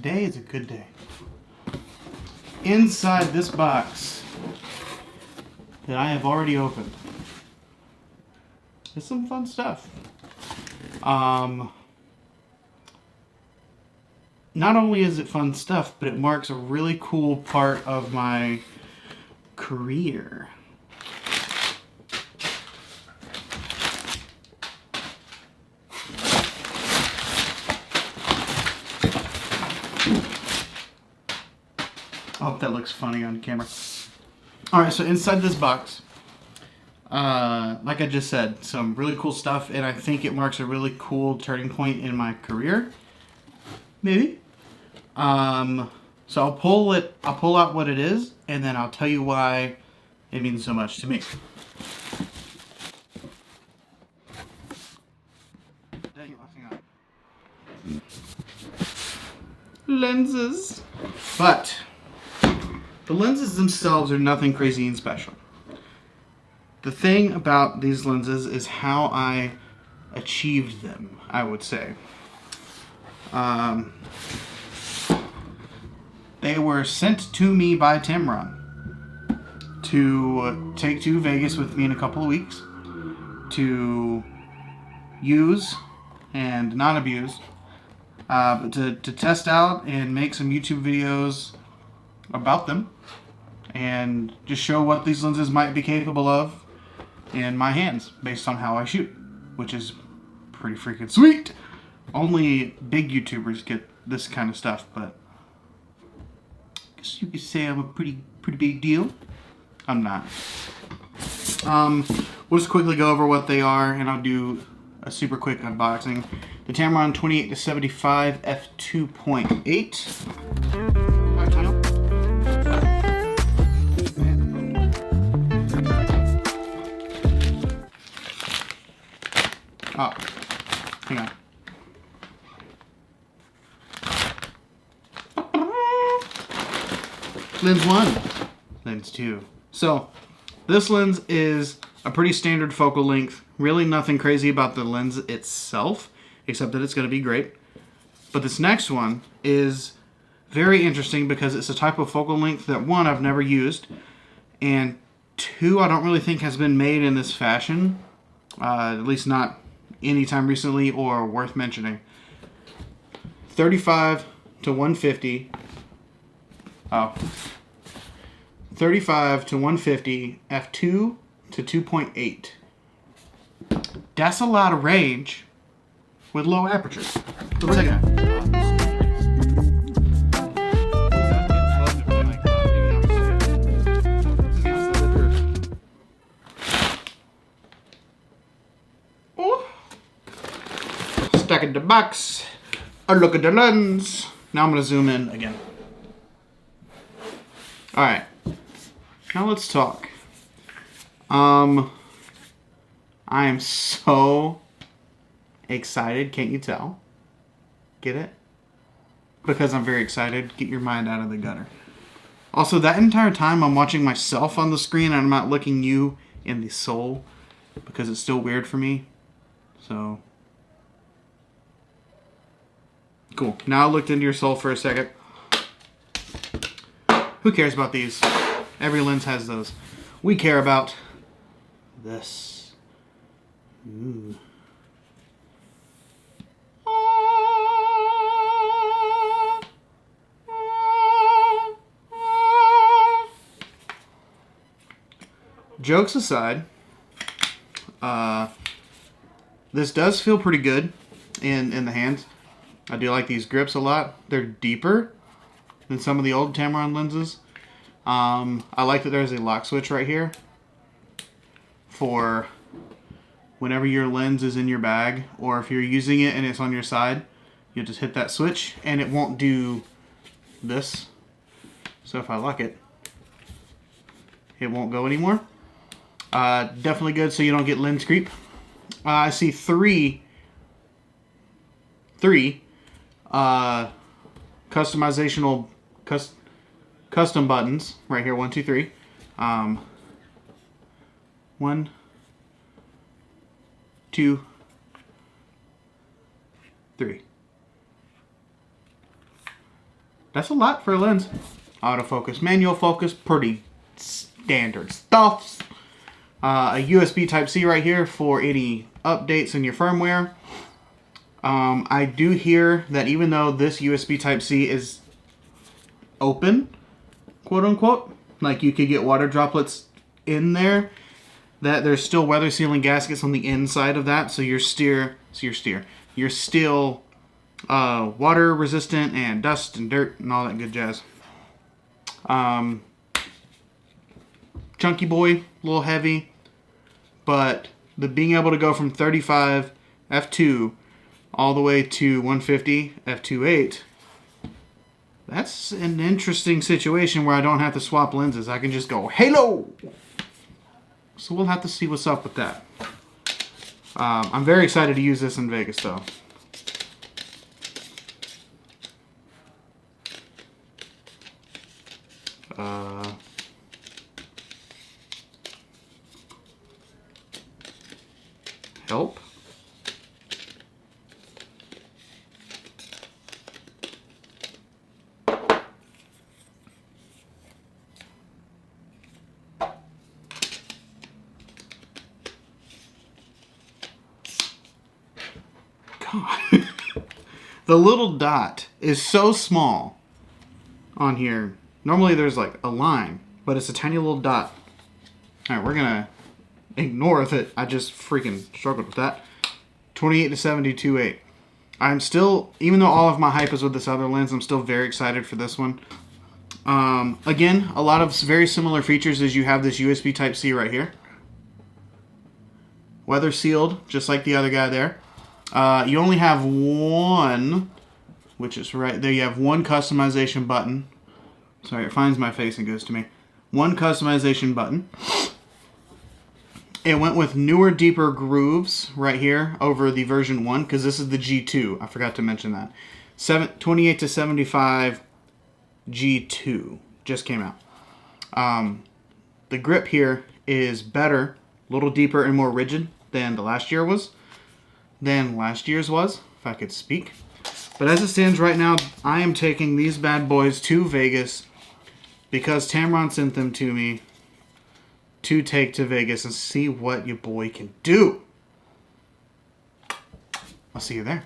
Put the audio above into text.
Today is a good day. Inside this box that I have already opened is some fun stuff. Not only is it fun stuff, but it marks a really cool part of my career. I hope that looks funny on camera. Alright, so inside this box, like I just said, some really cool stuff, and I think it marks a really cool turning point in my career. Maybe. So I'll pull out what it is, and then I'll tell you why it means so much to me. Lenses. But the lenses themselves are nothing crazy and special. The thing about these lenses is how I achieved them, I would say. They were sent to me by Tamron to take to Vegas with me in a couple of weeks to use and not abuse, but to test out and make some YouTube videos about them and just show what these lenses might be capable of in my hands based on how I shoot, which is pretty freaking sweet. Only big YouTubers get this kind of stuff, but I guess you could say I'm a pretty big deal. I'm not. We'll just quickly go over what they are, and I'll do a super quick unboxing. The Tamron 28-75 f2.8. Oh, hang on. Lens 1, lens 2. So, this lens is a pretty standard focal length. Really nothing crazy about the lens itself, except that it's going to be great. But this next one is very interesting because it's a type of focal length that, one, I've never used, and two, I don't really think has been made in this fashion, at least not anytime recently or worth mentioning. 35 to 150. Oh. 35 to 150 f2 to 2.8. That's a lot of range with low aperture. Let's take it. Stack in the box. A look at the lens. Now I'm going to zoom in again. Alright. Now let's talk. I am so excited. Can't you tell? Get it? Because I'm very excited. Get your mind out of the gutter. Also, that entire time I'm watching myself on the screen and I'm not looking you in the soul because it's still weird for me. So, cool. Now I looked into your soul for a second. Who cares about these? Every lens has those. We care about this. Ooh. Jokes aside, this does feel pretty good in the hands. I do like these grips a lot. They're deeper than some of the old Tamron lenses. I like that there's a lock switch right here for whenever your lens is in your bag, or if you're using it and it's on your side, you'll just hit that switch and it won't do this. So if I lock it, it won't go anymore. Definitely good so you don't get lens creep. I see three customizational custom buttons right here. 1, 2, 3. 1, 2, 3. That's a lot for a lens. Autofocus, manual focus, pretty standard stuff. A USB Type-C right here for any updates in your firmware. I do hear that even though this USB Type-C is open, quote unquote, like you could get water droplets in there, that there's still weather sealing gaskets on the inside of that, so you're still water resistant and dust and dirt and all that good jazz. Chunky boy, a little heavy, but the being able to go from 35 f2 all the way to 150 f2.8, that's an interesting situation where I don't have to swap lenses. I can just go halo. So we'll have to see what's up with that. I'm very excited to use this in Vegas though. Help. God. The little dot is so small on here. Normally there's like a line, but it's a tiny little dot. Alright, we're gonna ignore that. I just freaking struggled with that. 28 to 70 2.8. I'm still, even though all of my hype is with this other lens, I'm still very excited for this one. Again, a lot of very similar features as you have this USB Type-C right here. Weather sealed, just like the other guy there. You only have one, which is right there. You have one customization button. Sorry, it finds my face and goes to me. One customization button. It went with newer, deeper grooves right here over the version 1, because this is the G2. I forgot to mention that. 28 to 75 G2 just came out. The grip here is better, a little deeper and more rigid than last year's was, if I could speak. But as it stands right now, I am taking these bad boys to Vegas because Tamron sent them to me to take to Vegas and see what your boy can do. I'll see you there.